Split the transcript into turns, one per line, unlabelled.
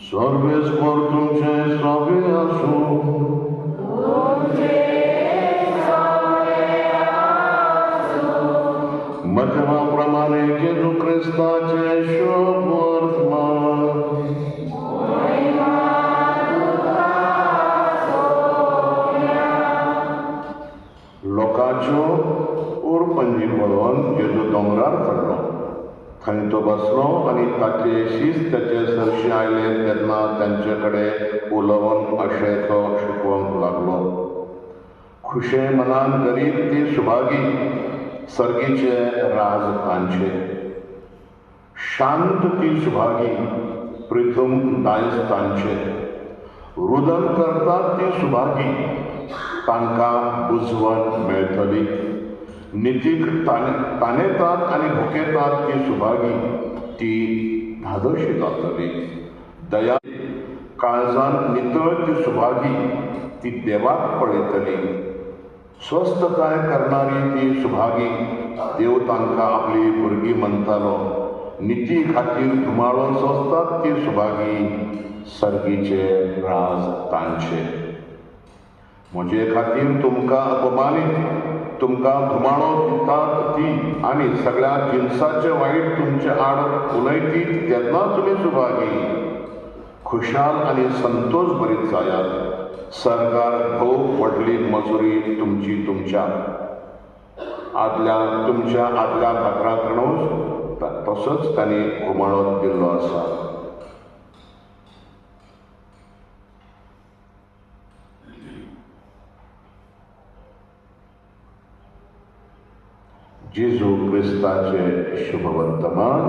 सर्वेस्वर तुमचे स्वामी असो, मध्यमाप्रमाणे येशू ख्रिस्ताचे शुभ वर्तमान लोकांच्यो उरपंजी पळोवन येशू दोंगरार चडलो. थंय तो बसलो आनी ताचे शिस्ताचे सरशी आयले तेन्ना तांचे कडेन उलोवन अशें तो शिकोवंक लागलो. खुशे मनान गरीब ती सुभागी, सर्गीचे राज तांचे. शांत ती सुभागी, प्रिथम दायज तांचे. रुदन करतात ती सुभागी, तांकां बुजवण मेळटली. नितीक ताणेतात आनी भुकेतात ती सुभागी, ती धादोशी जातली. दया काळजान नितळ ती सुभागी, ती देवाक पळयतली. स्वस्थताय करणारी ती सुभागी, देव तांकां आपली भुरगीं म्हणटालो. निती खातीर धुमाळो सोंसतात ती सुभागी, सर्गीचे राज तांचे. म्हजे खातीर तुमकां अपमानीत, तुमकां धुमाळो दितात ती आनी सगळ्या जिन्साचे वायट तुमचे आड उलयतीत तेन्ना तुमी सुभागी. खुशाल आनी संतोश भरीत जायात. सरकार भोव व्हडली मजुरी तुमची तुमच्या आदल्या भाकराकणूच तसोच तांणी घुमाळो दिल्लो आसा. जेजू क्रिस्ताचे शुभ वर्तमान.